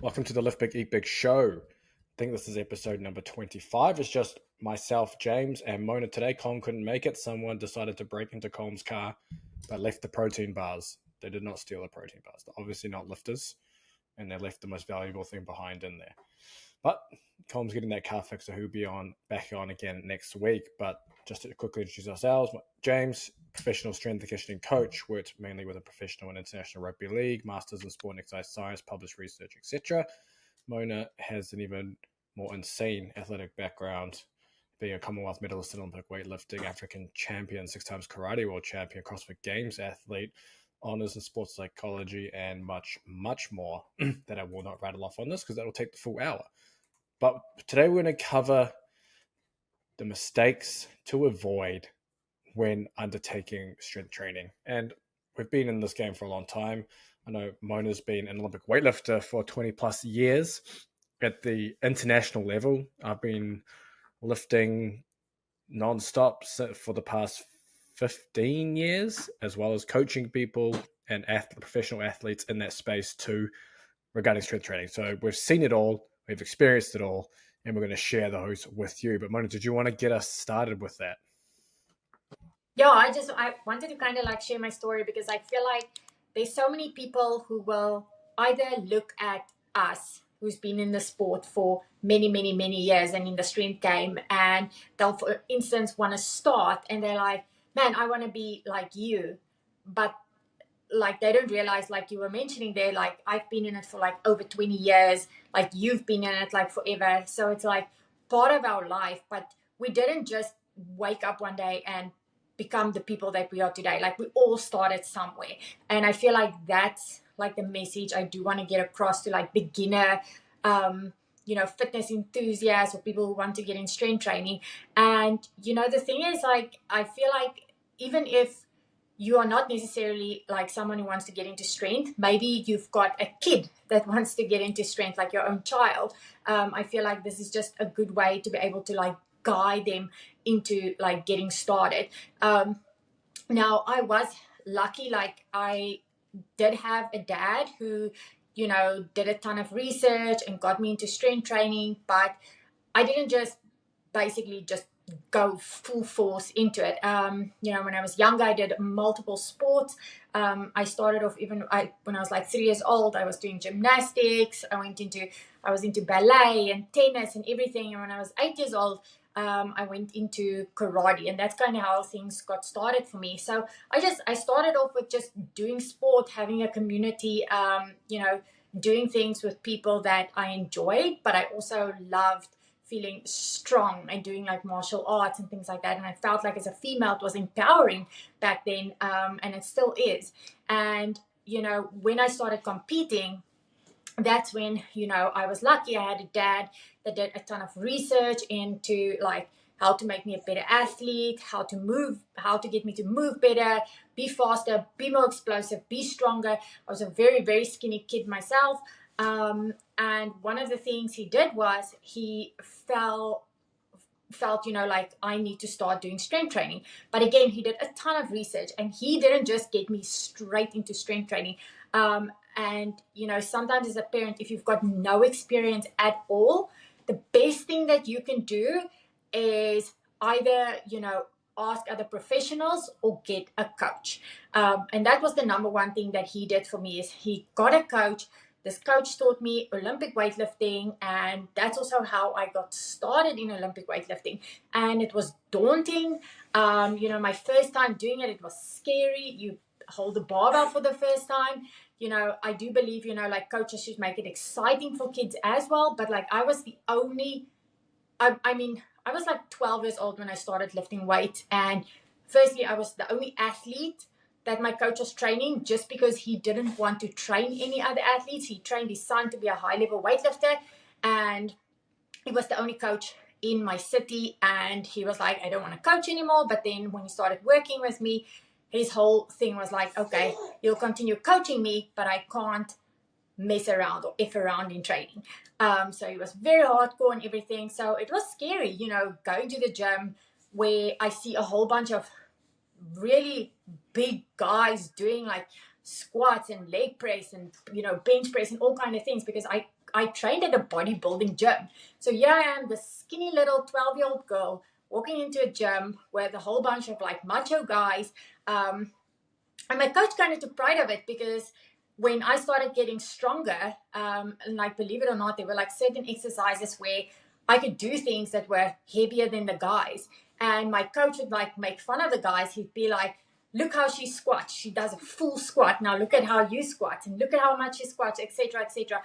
Welcome to the Lift Big Eat Big show. I think this is episode number 25. It's just myself, James, and Mona today. Colm couldn't make it. Someone decided to break into Colm's car but left the protein bars. They did not steal the protein bars. They're obviously not lifters, and they left the most valuable thing behind in there. But Colm's getting that car fixed, so he'll be back on again next week. But just to quickly introduce ourselves, James, professional strength and conditioning coach, worked mainly with a professional and international rugby league, masters in sport and exercise science, published research, etc. Mona has an even more insane athletic background, being a Commonwealth medalist in Olympic weightlifting, African champion, 6 times karate world champion, CrossFit Games athlete, honors in sports psychology, and much, much more that I will not rattle off on this because that will take the full hour. But today we're going to cover the mistakes to avoid when undertaking strength training. And we've been in this game for a long time. I know Mona's been an Olympic weightlifter for 20 plus years. At the international level, I've been lifting non-stop for the past 15 years, as well as coaching people and professional athletes in that space too, regarding strength training. So we've seen it all, we've experienced it all, and we're going to share those with you. But Mona, did you want to get us started with that? Yeah, I wanted to kind of like share my story because I feel like there's so many people who will either look at us who's been in the sport for many, many, many years and in the strength game, and they'll, for instance, want to start and they're like, man, I want to be like you. But like they don't realize, like you were mentioning there, like I've been in it for like over 20 years, like you've been in it like forever. So it's like part of our life, but we didn't just wake up one day and become the people that we are today. Like we all started somewhere. And I feel like that's like the message I do want to get across to like beginner fitness enthusiasts or people who want to get in strength training. And the thing is, like I feel like even if you are not necessarily like someone who wants to get into strength, maybe you've got a kid that wants to get into strength, like your own child. I feel like this is just a good way to be able to like guide them into like getting started. Now I was lucky, like I did have a dad who did a ton of research and got me into strength training, but I didn't just basically just go full force into it. When I was younger, I did multiple sports. I started off when I was like 3 years old, I was doing gymnastics. I was into ballet and tennis and everything. And when I was 8 years old, I went into karate, and that's kind of how things got started for me. So I started off with just doing sport, having a community, doing things with people that I enjoyed, but I also loved feeling strong and doing like martial arts and things like that. And I felt like as a female, it was empowering back then, and it still is. And, when I started competing, that's when, I was lucky. I had a dad that did a ton of research into like how to make me a better athlete, how to get me to move better, be faster, be more explosive, be stronger. I was a very, very skinny kid myself. And one of the things he did was he felt, like I need to start doing strength training. But again, he did a ton of research, and he didn't just get me straight into strength training. And, sometimes as a parent, if you've got no experience at all, the best thing that you can do is either, ask other professionals or get a coach. And that was the number one thing that he did for me, is he got a coach. This coach taught me Olympic weightlifting, and that's also how I got started in Olympic weightlifting. And it was daunting. My first time doing it, it was scary. You hold the barbell for the first time. I do believe, like coaches should make it exciting for kids as well. But like I was the only, I was like 12 years old when I started lifting weight. And firstly, I was the only athlete that my coach was training, just because he didn't want to train any other athletes. He trained his son to be a high-level weightlifter, and he was the only coach in my city. And he was like, I don't want to coach anymore. But then when he started working with me, his whole thing was like, okay, you'll continue coaching me, but I can't mess around or F around in training. So he was very hardcore and everything. So it was scary, going to the gym where I see a whole bunch of really big guys doing like squats and leg press and bench press and all kind of things, because I trained at a bodybuilding gym. So here I am, this skinny little 12-year-old girl walking into a gym with a whole bunch of like macho guys. And my coach kind of took pride of it because when I started getting stronger, and like believe it or not, there were like certain exercises where I could do things that were heavier than the guys. And my coach would like make fun of the guys. He'd be like, look how she squats. She does a full squat. Now look at how you squat and look at how much she squats, etc., etc.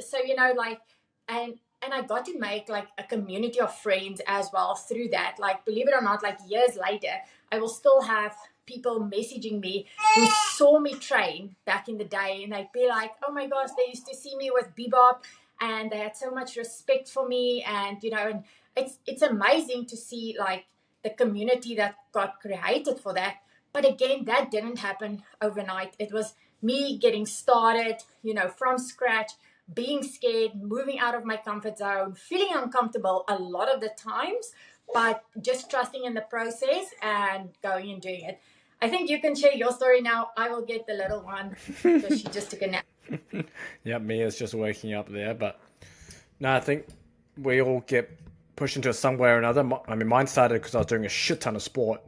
So, you know, like, and I got to make like a community of friends as well through that. Like, believe it or not, like years later, I will still have people messaging me who saw me train back in the day, and they'd be like, oh my gosh, they used to see me with Bebop and they had so much respect for me. And, you know, and it's amazing to see like the community that got created for that. But again, that didn't happen overnight. It was me getting started, you know, from scratch, being scared, moving out of my comfort zone, feeling uncomfortable a lot of the times, but just trusting in the process and going and doing it. I think you can share your story now. I will get the little one because she just took a nap. Yeah, Mia's just waking up there. But no, I think we all get pushed into it some way or another. I mean, mine started because I was doing a shit ton of sport.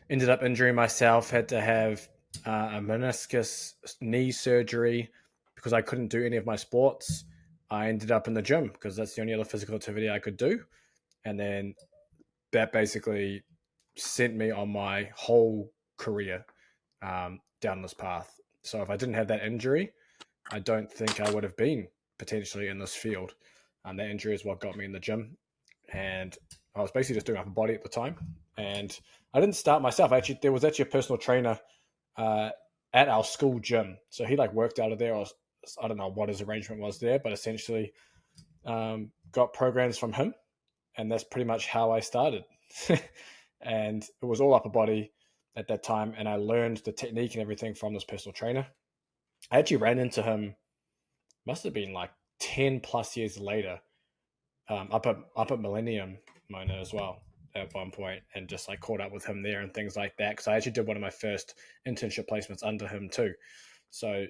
Ended up injuring myself, had to have a meniscus knee surgery because I couldn't do any of my sports. I ended up in the gym because that's the only other physical activity I could do. And then that basically sent me on my whole career down this path. So if I didn't have that injury, I don't think I would have been potentially in this field. That injury is what got me in the gym. And I was basically just doing upper body at the time. And I didn't start myself. Actually, there was actually a personal trainer at our school gym. So he like worked out of there. I don't know what his arrangement was there, but essentially got programs from him. And that's pretty much how I started. And it was all upper body at that time. And I learned the technique and everything from this personal trainer. I actually ran into him, must have been like 10 plus years later, up at Millennium Mona as well at one point, and just like caught up with him there and things like that. Because I actually did one of my first internship placements under him too. So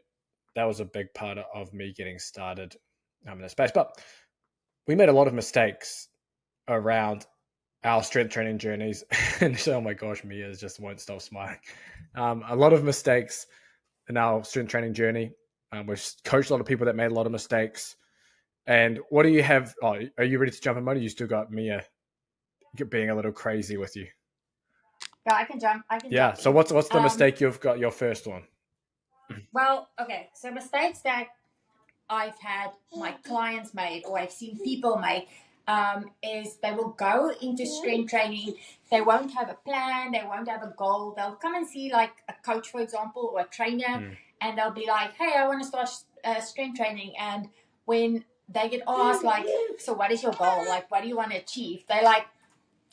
that was a big part of me getting started in this space. But we made a lot of mistakes around our strength training journeys. And oh my gosh, Mia just won't stop smiling. A lot of mistakes in our strength training journey. We've coached a lot of people that made a lot of mistakes. And what do you have? Oh, are you ready to jump in, Mona? You still got Mia being a little crazy with you. Yeah, I can jump. Yeah. So what's the mistake you've got? Your first one. Well, okay. So mistakes that I've had my clients made or I've seen people make is they will go into strength training. They won't have a plan. They won't have a goal. They'll come and see like a coach, for example, or a trainer, and they'll be like, hey, I want to start strength training. And when they get asked like, so what is your goal? Like, what do you want to achieve? They're like,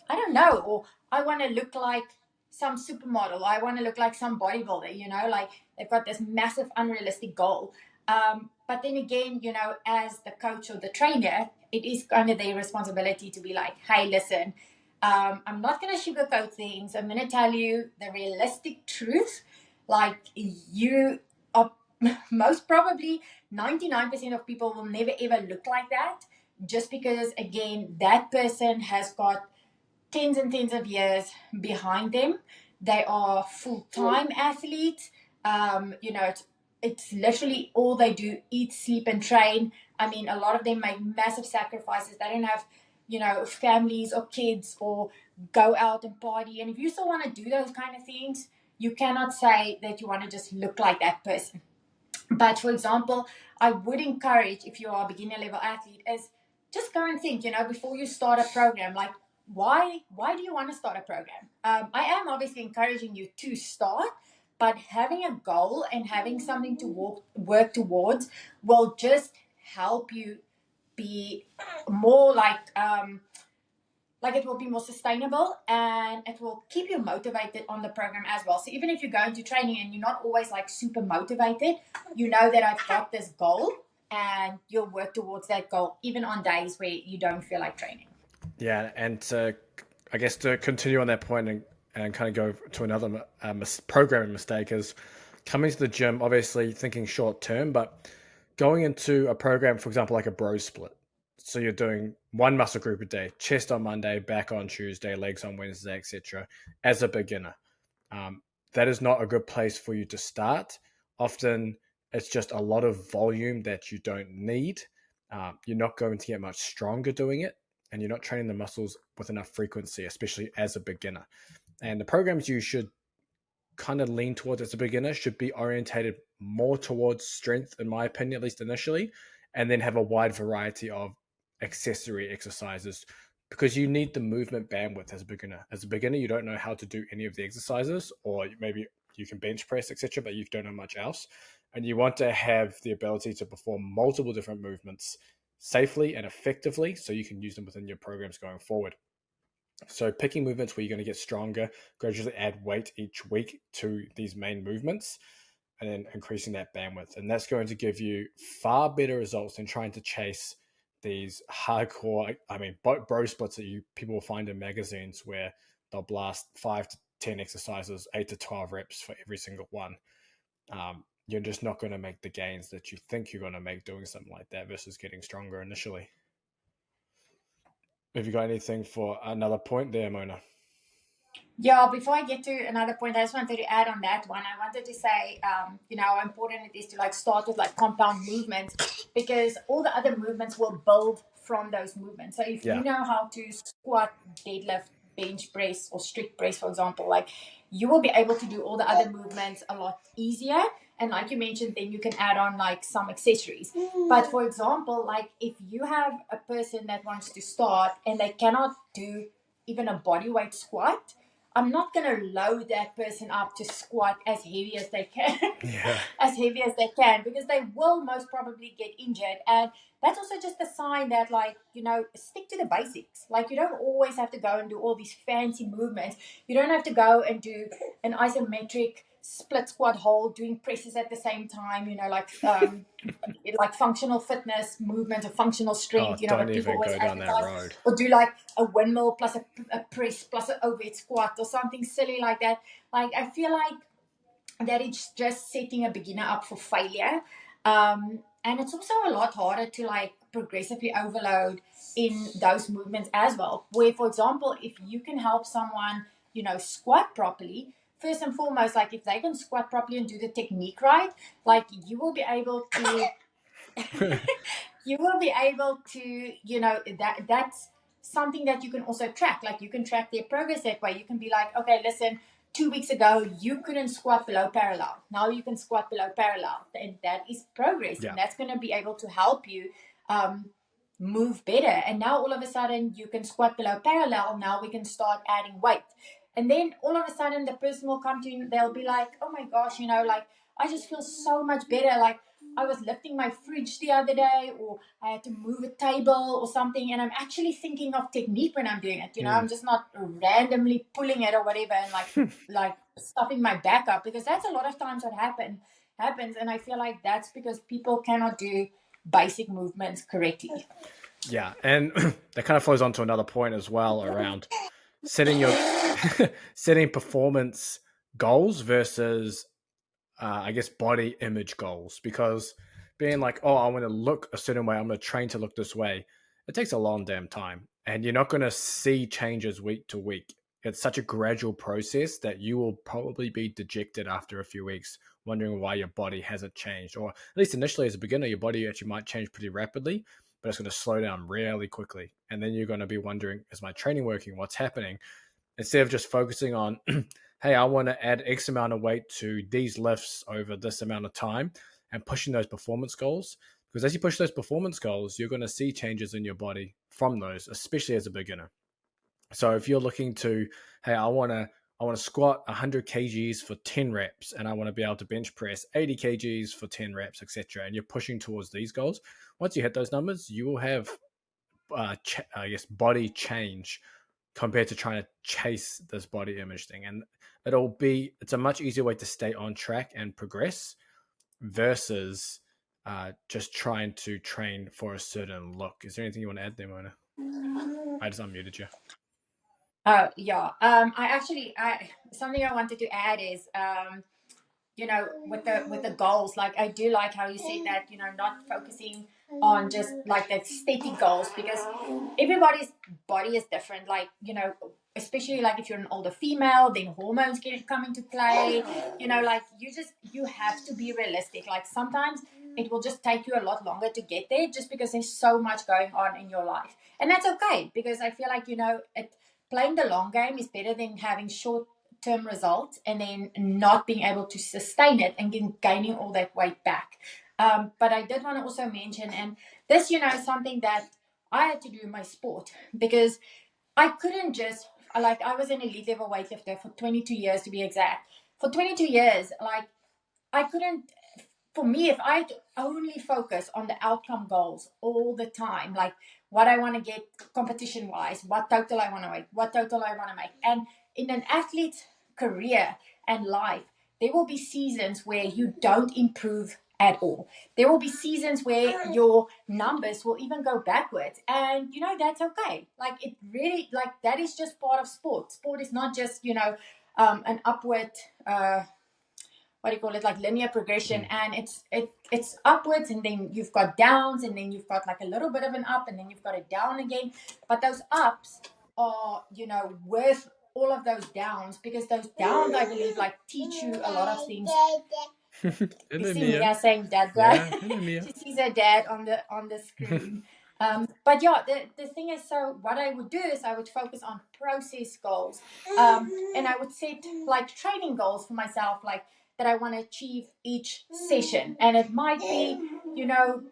I don't know, or I want to look like some supermodel. I want to look like some bodybuilder, you know, like they've got this massive unrealistic goal. But then again, you know, as the coach or the trainer, it is kind of their responsibility to be like, hey, listen, I'm not going to sugarcoat things. I'm going to tell you the realistic truth. Like you are most probably 99% of people will never ever look like that just because, again, that person has got tens and tens of years behind them. They are full-time athletes. You know, it's literally all they do: eat, sleep, and train. I mean, a lot of them make massive sacrifices. They don't have, you know, families or kids or go out and party. And if you still want to do those kind of things, you cannot say that you want to just look like that person. But for example, I would encourage, if you are a beginner level athlete, is just go and think, you know, before you start a program, like why do you want to start a program? I am obviously encouraging you to start, but having a goal and having something to work towards will just help you be more like it will be more sustainable and it will keep you motivated on the program as well. So even if you go into training and you're not always like super motivated, you know that I've got this goal and you'll work towards that goal even on days where you don't feel like training. Yeah, and I guess to continue on that point and kind of go to another programming mistake is coming to the gym, obviously thinking short term, but going into a program, for example, like a bro split. So you're doing one muscle group a day, chest on Monday, back on Tuesday, legs on Wednesday, etc. As a beginner, um, that is not a good place for you to start. Often it's just a lot of volume that you don't need. You're not going to get much stronger doing it, and you're not training the muscles with enough frequency, especially as a beginner. And the programs you should kind of lean towards as a beginner should be orientated more towards strength, in my opinion, at least initially, and then have a wide variety of accessory exercises because you need the movement bandwidth as a beginner. As a beginner, you don't know how to do any of the exercises, or maybe you can bench press, etc., but you don't know much else. And you want to have the ability to perform multiple different movements safely and effectively so you can use them within your programs going forward. So picking movements where you're going to get stronger, gradually add weight each week to these main movements, and then increasing that bandwidth. And that's going to give you far better results than trying to chase these hardcore, I mean, bro splits that people will find in magazines where they'll blast 5 to 10 exercises, 8 to 12 reps for every single one. You're just not going to make the gains that you think you're going to make doing something like that versus getting stronger initially. Have you got anything for another point there, Mona? Yeah, before I get to another point, I just wanted to add on that one. I wanted to say, how important it is to like start with like compound movements because all the other movements will build from those movements. So if you Yeah. know how to squat, deadlift, bench press, or strict press, for example, like you will be able to do all the other movements a lot easier. And like you mentioned, then you can add on like some accessories. But for example, like if you have a person that wants to start and they cannot do even a body weight squat, I'm not going to load that person up to squat as heavy as they can, Yeah. as heavy as they can, because they will most probably get injured. And that's also just a sign that, like, stick to the basics. Like, you don't always have to go and do all these fancy movements. You don't have to go and do an isometric split squat hold, doing presses at the same time, like functional fitness movement or functional Oh, strength, don't what people even always go down that advertise, road. or do like a windmill plus a press plus an overhead squat or something silly like that. Like, I feel like that it's just setting a beginner up for failure. And it's also a lot harder to like progressively overload in those movements as well. Where, for example, if you can help someone, squat properly, first and foremost, like if they can squat properly and do the technique right, like you will be able to you will be able to, that's something that you can also track. Like you can track their progress that way. You can be like, okay, listen, 2 weeks ago you couldn't squat below parallel. Now you can squat below parallel, and that is progress, Yeah. and that's going to be able to help you move better. And now all of a sudden you can squat below parallel. Now we can start adding weight. And then all of a sudden the person will come to you and they'll be like, oh my gosh, like I just feel so much better. Like I was lifting my fridge the other day, or I had to move a table or something, and I'm actually thinking of technique when I'm doing it. I'm just not randomly pulling it or whatever and like stuffing my back up, because that's a lot of times what happens. And I feel like that's because people cannot do basic movements correctly. Yeah, and that kind of flows on to another point as well around setting your setting performance goals versus I guess body image goals, because being like, oh, I want to look a certain way, I'm going to train to look this way, it takes a long damn time, and you're not going to see changes week to week. It's such a gradual process that you will probably be dejected after a few weeks, wondering why your body hasn't changed, or at least initially as a beginner, your body actually might change pretty rapidly, but it's going to slow down really quickly, and then you're going to be wondering, is my training working? What's happening? Instead of just focusing on, hey, I want to add X amount of weight to these lifts over this amount of time and pushing those performance goals. Because as you push those performance goals, you're going to see changes in your body from those, especially as a beginner. So if you're looking to, hey, I want to squat 100 kgs for 10 reps, and I want to be able to bench press 80 kgs for 10 reps, etc., and you're pushing towards these goals, once you hit those numbers, you will have, I guess, body change compared to trying to chase this body image thing. And it's a much easier way to stay on track and progress versus just trying to train for a certain look. Is there anything you want to add there, Mona? I just unmuted you. Yeah. I something I wanted to add is with the goals. Like, I do like how you said that, not focusing on just like the static goals, because everybody's body is different. Like, especially like if you're an older female, then hormones come into play. Like, you have to be realistic. Like, sometimes it will just take you a lot longer to get there, just because there's so much going on in your life. And that's okay, because I feel like, playing the long game is better than having short term results and then not being able to sustain it and gaining all that weight back. But I did want to also mention, and this, something that I had to do in my sport, because I couldn't just, like, I was an elite level weightlifter for 22 years to be exact. For 22 years, like, I couldn't, for me, if I only focus on the outcome goals all the time, like what I want to get competition wise, what total I want to make, what total I want to make. And in an athlete's career and life, there will be seasons where you don't improve at all. There will be seasons where your numbers will even go backwards. And, that's okay. Like, it really, like, that is just part of sport. Sport is not just, an upward, what do you call it, like linear progression, and it's upwards, and then you've got downs, and then you've got like a little bit of an up, and then you've got a down again. But those ups are, worth all of those downs, because those downs, I believe, like, teach you a lot of things. You see Mia saying dad, right? Yeah, She sees her dad on the screen. But yeah, the thing is, so what I would do is I would focus on process goals, and I would set like training goals for myself, like that I want to achieve each session. And it might be,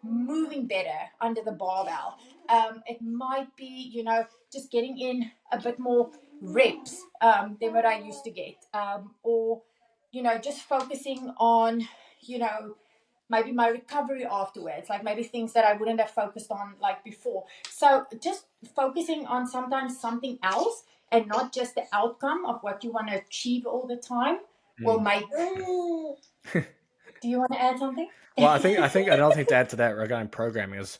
moving better under the barbell. It might be, just getting in a bit more reps than what I used to get, or just focusing on, maybe my recovery afterwards, like maybe things that I wouldn't have focused on like before. So just focusing on sometimes something else, and not just the outcome of what you want to achieve all the time, will make. Do you want to add something? Well, I think another thing to add to that regarding programming is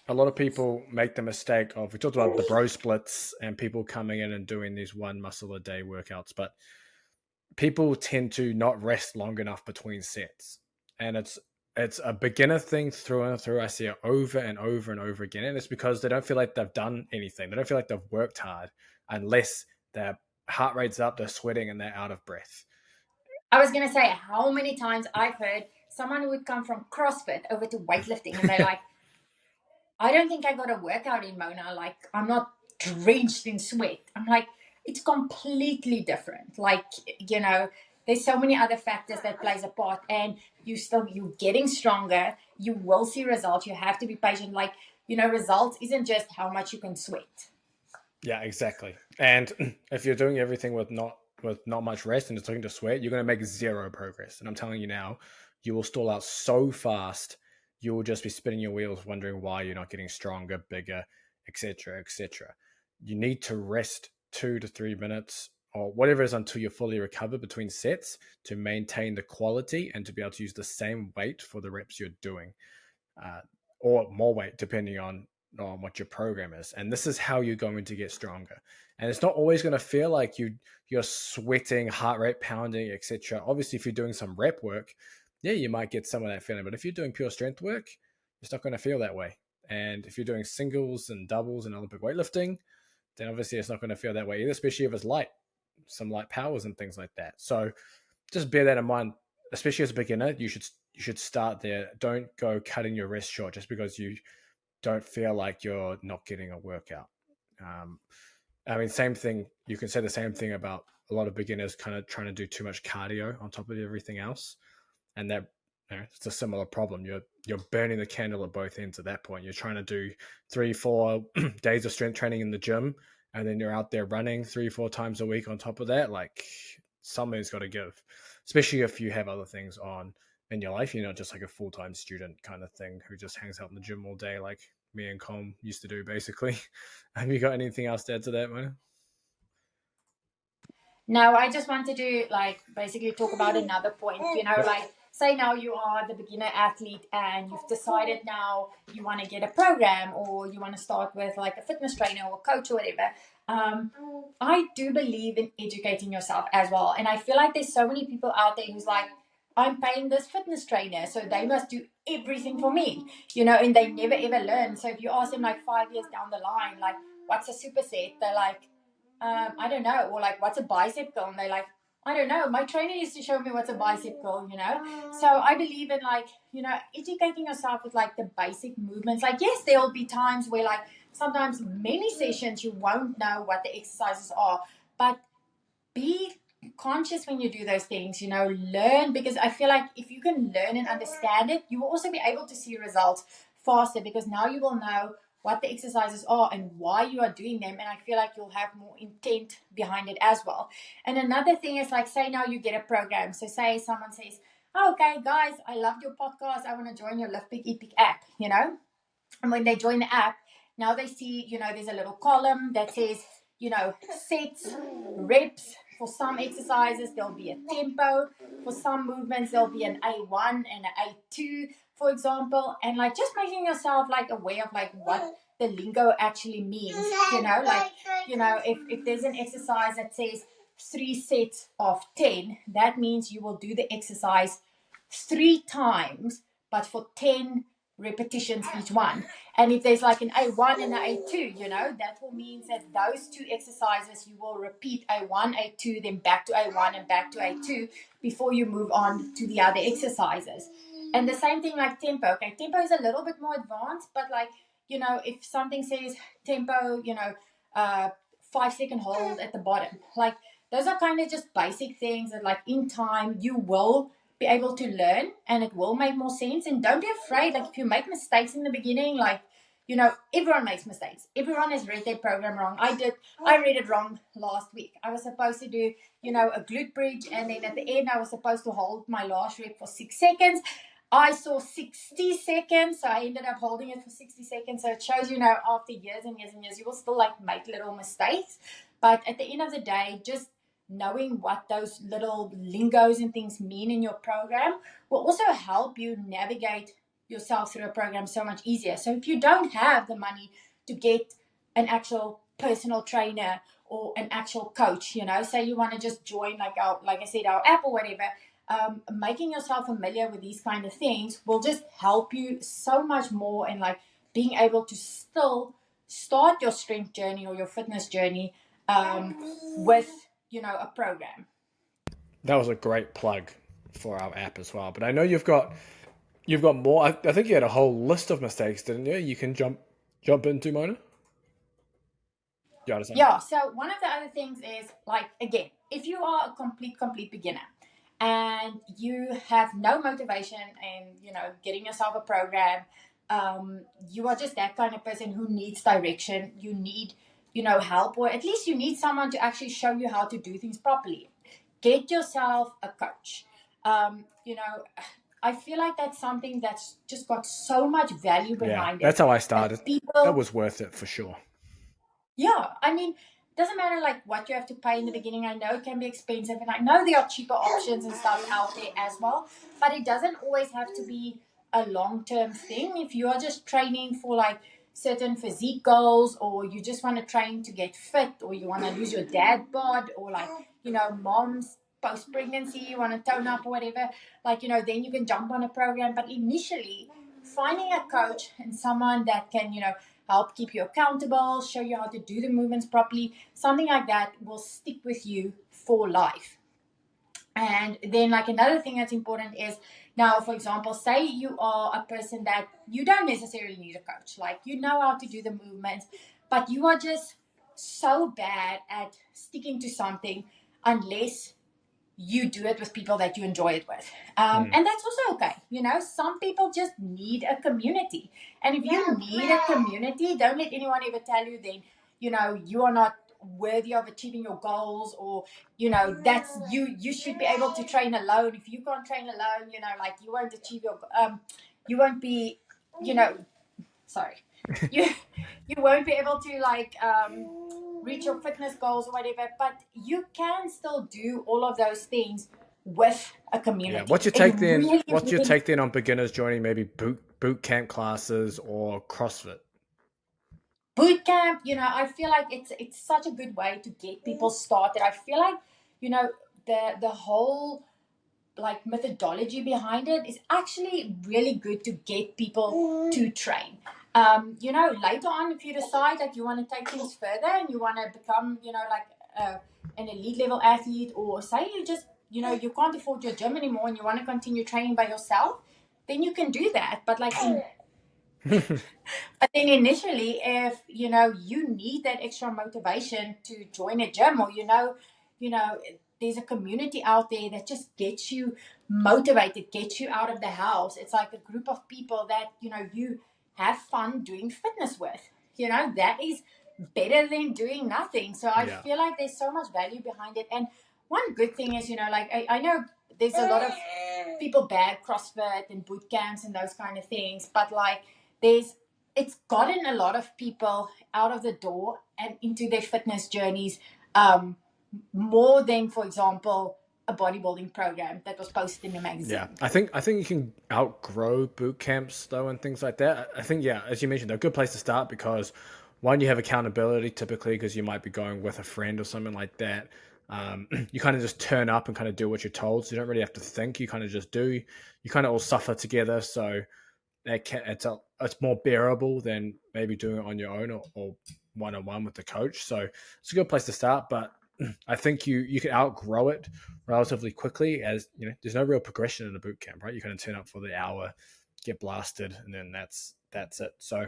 a lot of people make the mistake of, we talked about the bro splits and people coming in and doing these one muscle a day workouts, but people tend to not rest long enough between sets, and it's a beginner thing through and through. I see it over and over and over again, and it's because they don't feel like they've done anything. They don't feel like they've worked hard unless their heart rate's up, they're sweating, and they're out of breath. I was going to say, how many times I've heard someone who would come from CrossFit over to weightlifting, and they're like, I don't think I got a workout in, Mona. Like, I'm not drenched in sweat. I'm like, it's completely different. Like, there's so many other factors that plays a part, and you're getting stronger. You will see results. You have to be patient. Like, results isn't just how much you can sweat. Yeah, exactly. And if you're doing everything with not much rest and just looking to sweat, you're going to make zero progress. And I'm telling you now, you will stall out so fast. You will just be spinning your wheels, wondering why you're not getting stronger, bigger, etc., etc. You need to rest 2 to 3 minutes or whatever it is until you're fully recovered between sets to maintain the quality and to be able to use the same weight for the reps you're doing, or more weight depending on what your program is. And this is how you're going to get stronger. And it's not always going to feel like you're sweating, heart rate pounding, etc. Obviously, if you're doing some rep work, yeah, you might get some of that feeling. But if you're doing pure strength work, it's not going to feel that way. And if you're doing singles and doubles and Olympic weightlifting, then obviously it's not going to feel that way either, especially if it's light, some light powers and things like that. So just bear that in mind, especially as a beginner. You should start there. Don't go cutting your rest short just because you don't feel like you're not getting a workout. I mean, same thing. You can say the same thing about a lot of beginners kind of trying to do too much cardio on top of everything else, and that it's a similar problem. You're burning the candle at both ends at that point. You're trying to do 3-4 days of strength training in the gym, and then you're out there running 3-4 times a week on top of that. Like, something's got to give, especially if you have other things on in your life. You're not just like a full-time student kind of thing who just hangs out in the gym all day like me and Colm used to do, basically. Have you got anything else to add to that, Mona? No, I just wanted to like basically talk about another point. Like, say now you are the beginner athlete and you've decided now you want to get a program, or you want to start with like a fitness trainer or coach or whatever. I do believe in educating yourself as well. And I feel like there's so many people out there who's like, I'm paying this fitness trainer, so they must do everything for me, and they never ever learn. So if you ask them like 5 years down the line, like, what's a superset? They're like, I don't know. Or like, what's a bicep curl? And they're like, I don't know. My trainer used to show me what's a bicep curl. So I believe in like, educating yourself with like the basic movements. Like, yes, there will be times where like sometimes many sessions you won't know what the exercises are, but be conscious when you do those things, learn, because I feel like if you can learn and understand it, you will also be able to see results faster, because now you will know what the exercises are and why you are doing them. And I feel like you'll have more intent behind it as well. And another thing is like, say now you get a program. So say someone says, oh, okay, guys, I loved your podcast. I want to join your Lift Big Epic app. And when they join the app, now they see, there's a little column that says, sets, reps. For some exercises, there'll be a tempo. For some movements, there'll be an A1 and an A2, for example. And like just making yourself like aware of like what the lingo actually means, like, if there's an exercise that says 3 sets of 10, that means you will do the exercise 3 times, but for 10 repetitions each one. And if there's like an A1 and an A2, that will mean that those 2 exercises you will repeat A1, A2, then back to A1 and back to A2 before you move on to the other exercises. And the same thing like tempo. Okay, tempo is a little bit more advanced, but like, if something says tempo, 5-second hold at the bottom, like those are kind of just basic things that like in time you will be able to learn and it will make more sense. And don't be afraid, like if you make mistakes in the beginning, like, everyone makes mistakes. Everyone has read their program wrong. I read it wrong last week. I was supposed to do, a glute bridge, and then at the end I was supposed to hold my last rep for 6 seconds. I saw 60 seconds, so I ended up holding it for 60 seconds. So it shows, after years and years and years, you will still like make little mistakes. But at the end of the day, just knowing what those little lingos and things mean in your program will also help you navigate yourself through a program so much easier. So if you don't have the money to get an actual personal trainer or an actual coach, say you want to just join like I said, our app or whatever, making yourself familiar with these kind of things will just help you so much more in like being able to still start your strength journey or your fitness journey with a program. That was a great plug for our app as well. But I know you've got more. I think you had a whole list of mistakes, didn't you? You can jump into, Mona. Yeah, so one of the other things is like, again, if you are a complete beginner and you have no motivation and getting yourself a program, you are just that kind of person who needs direction, you need help, or at least you need someone to actually show you how to do things properly. Get yourself a coach. I feel like that's something that's just got so much value behind that's it. how I started. That People, was worth it for sure. yeah, I mean, it doesn't matter like what you have to pay in the beginning. I know it can be expensive, and I know there are cheaper options and stuff out there as well, but it doesn't always have to be a long-term thing. If you are just training for like certain physique goals, or you just want to train to get fit, or you want to lose your dad bod, or like, mom's post-pregnancy, you want to tone up or whatever, like, then you can jump on a program. But initially, finding a coach and someone that can, help keep you accountable, show you how to do the movements properly, something like that will stick with you for life. And then like another thing that's important is, now for example, say you are a person that you don't necessarily need a coach, like you know how to do the movements, but you are just so bad at sticking to something unless you do it with people that you enjoy it with. And that's also okay. Some people just need a community. And if you need a community, don't let anyone ever tell you then, you are not worthy of achieving your goals, or, that's you should be able to train alone. If you can't train alone, like you won't achieve your, you won't be, sorry, you you won't be able to like reach your fitness goals or whatever, but you can still do all of those things with a community. Yeah. What's your take then? What's your take then on beginners joining maybe boot camp classes or CrossFit? Boot camp, I feel like it's such a good way to get people started. I feel like, the whole like methodology behind it is actually really good to get people to train. You know, later on, if you decide that you want to take things further and you want to become, you know, like an elite level athlete, or say you just, you know, you can't afford your gym anymore and you want to continue training by yourself, then you can do that. But like but then initially, if you know you need that extra motivation to join a gym, or you know, there's a community out there that just gets you motivated, gets you out of the house. It's like a group of people that you know you have fun doing fitness with. You know, that is better than doing nothing. So I Yeah. feel like there's so much value behind it. And one good thing is, you know, like I know there's a lot of people bad CrossFit and boot camps and those kind of things, but like there's it's gotten a lot of people out of the door and into their fitness journeys, more than, for example, a bodybuilding program that was posted in a magazine. Yeah, I think you can outgrow boot camps though and things like that. I think yeah, as you mentioned, they're a good place to start because one, you have accountability typically because you might be going with a friend or something like that. You kind of just turn up and kind of do what you're told, so you don't really have to think. You kind of just do. You kind of all suffer together, so it's more bearable than maybe doing it on your own or one on one with the coach. So it's a good place to start, but I think you can outgrow it relatively quickly, as you know there's no real progression in a boot camp, right? You kind of turn up for the hour, get blasted, and then that's it. So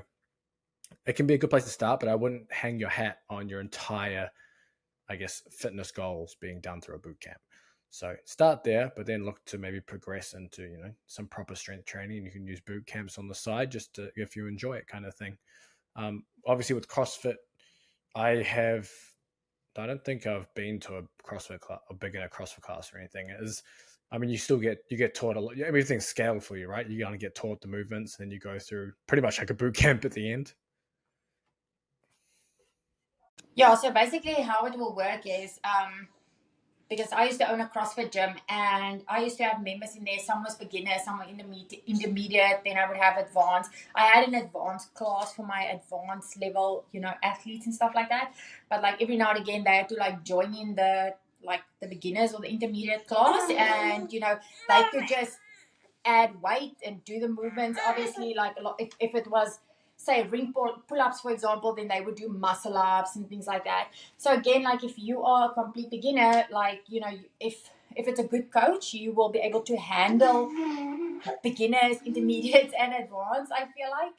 it can be a good place to start, but I wouldn't hang your hat on your entire, I guess, fitness goals being done through a boot camp. So start there, but then look to maybe progress into some proper strength training. You can use boot camps on the side just to, if you enjoy it, kind of thing. Obviously, with CrossFit, I have. I don't think I've been to a CrossFit class, a beginner CrossFit class or anything. I mean, you get taught a lot. Everything's scaled for you, right? You kind of get taught the movements, and then you go through pretty much like a boot camp at the end. Yeah, so basically how it will work is because I used to own a CrossFit gym and I used to have members in there. Some was beginner, some were intermediate. Then I would have advanced. I had an advanced class for my advanced level, you know, athletes and stuff like that. But like every now and again, they had to like join in the beginners or the intermediate class, and you know they could just add weight and do the movements. Obviously, like a lot, if it was say ring pull-ups for example, then they would do muscle ups and things like that. So again, like if you are a complete beginner, like you know, if it's a good coach, you will be able to handle beginners, intermediates, and advanced, I feel like.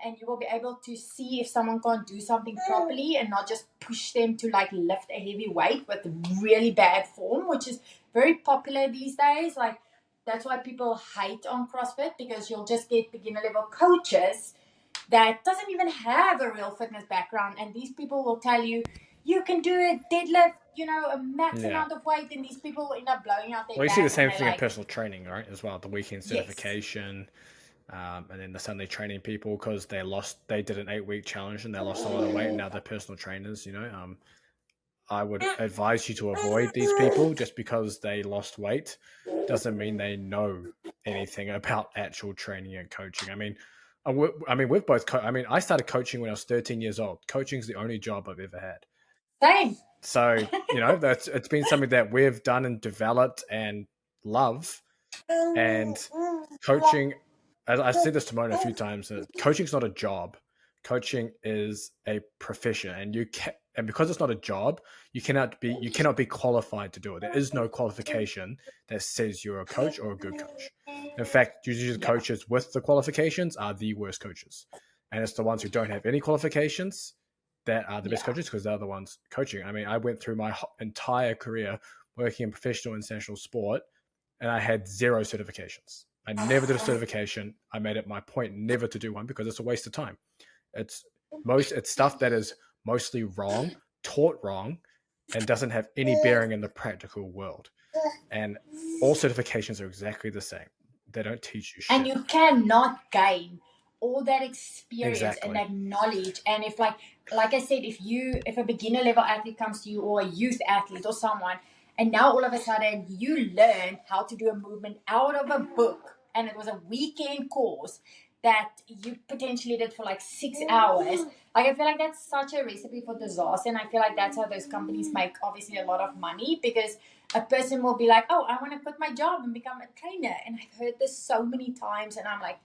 And you will be able to see if someone can't do something properly and not just push them to like lift a heavy weight with really bad form, which is very popular these days. Like that's why people hate on CrossFit, because you'll just get beginner level coaches that doesn't even have a real fitness background, and these people will tell you you can do a deadlift, you know, a max Yeah. amount of weight, and these people will end up blowing out their Well, you see the back, and same they're thing in like, personal training, right? As well, the weekend yes, certification, and then they're suddenly training people because they did an 8 week challenge and they lost a lot of weight, and now they're personal trainers. I would advise you to avoid these people just because they lost weight doesn't mean they know anything about actual training and coaching. We've both. I started coaching when I was 13 years old. Coaching's the only job I've ever had. same. So that's it's been something that we've done and developed and love. And coaching, as I've said this to Mona a few times, coaching's not a job. Coaching is a profession, and and because it's not a job, you cannot be qualified to do it. There is no qualification that says you're a coach or a good coach. In fact, usually the Yeah. coaches with the qualifications are the worst coaches, and it's the ones who don't have any qualifications that are the best Yeah. coaches because they're the ones coaching. I went through my entire career working in professional international sport, and I had zero certifications. I never did a certification. I made it my point never to do one because it's a waste of time. It's it's stuff that is mostly wrong, taught wrong, and doesn't have any bearing in the practical world. And all certifications are exactly the same. They don't teach you And shit. you cannot gain all that experience and Exactly. that knowledge. And if like I said, if a beginner level athlete comes to you, or a youth athlete or someone, and now all of a sudden you learn how to do a movement out of a book and it was a weekend course, that you potentially did for like 6 hours. Like, I feel like that's such a recipe for disaster. And I feel like that's how those companies make obviously a lot of money, because a person will be like, oh, I want to quit my job and become a trainer. And I've heard this so many times, and I'm like,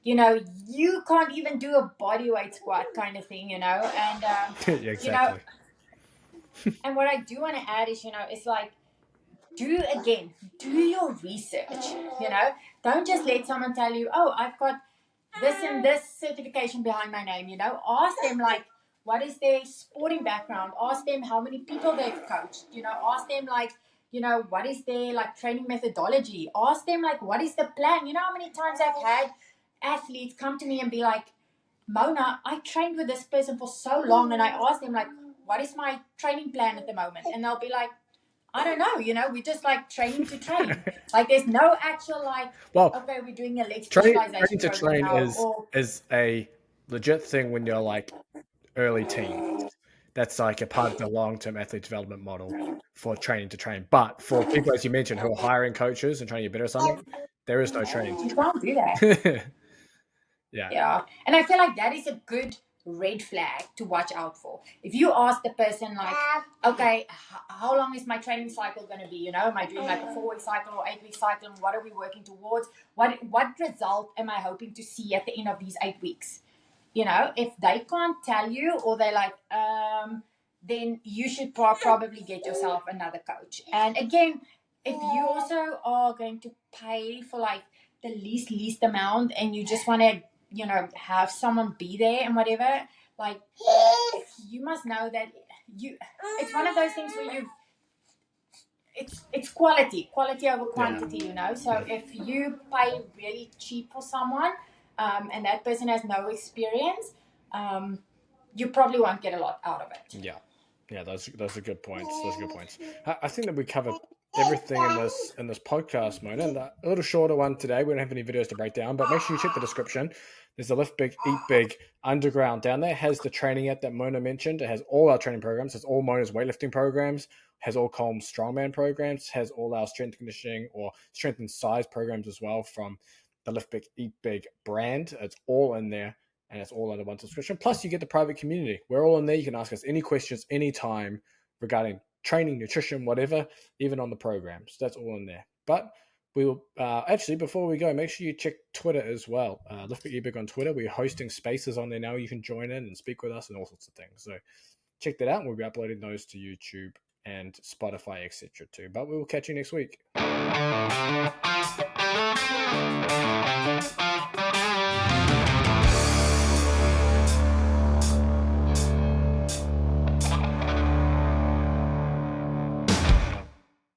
you can't even do a body weight squat kind of thing, and Yeah, exactly. and what I do want to add is, it's like, do your research. Don't just let someone tell you, oh, I've got this and this certification behind my name. Ask them, like, what is their sporting background. Ask them how many people they've coached. Ask them, like, what is their, like, training methodology. Ask them, like, what is the plan. How many times I've had athletes come to me and be like, Mona, I trained with this person for so long, and I asked them, like, what is my training plan at the moment? And they'll be like, I don't know, we just like training to train. Like, there's no actual, like, Well, okay, we're doing a leg training specialization to program train now. Or is a legit thing when you're like early teens. That's like a part of the long-term athlete development model for training to train. But for people, as you mentioned, who are hiring coaches and trying to get better at something, there is no training to you can't do that. train. Yeah. Yeah. And I feel like that is a good red flag to watch out for. If you ask the person, like, okay, how long is my training cycle going to be? Am I doing like a 4-week cycle or 8-week cycle? And what are we working towards? What result am I hoping to see at the end of these 8 weeks? If they can't tell you, or they're like, then you should probably get yourself another coach. And again, if you also are going to pay for like the least amount, and you just want to have someone be there and whatever, like, you must know that it's one of those things where it's quality over quantity. So if you pay really cheap for someone, and that person has no experience, you probably won't get a lot out of it. Yeah, those are good points. I think that we covered everything in this podcast, Mona. And a little shorter one today. We don't have any videos to break down, but make sure you check the description. There's a Lift Big, Eat Big underground down there. It has the training app that Mona mentioned. It has all our training programs. It has all Mona's weightlifting programs. It has all Colm's strongman programs. It has all our strength conditioning or strength and size programs as well from the Lift Big, Eat Big brand. It's all in there. And it's all under one subscription. Plus, you get the private community. We're all in there. You can ask us any questions anytime regarding training, nutrition, whatever, even on the program. So that's all in there. But we will actually, before we go, make sure you check Twitter as well. Lift Big, Eat Big on Twitter. We're hosting spaces on there now. You can join in and speak with us and all sorts of things. So check that out. We'll be uploading those to YouTube and Spotify, etc. too. But we will catch you next week.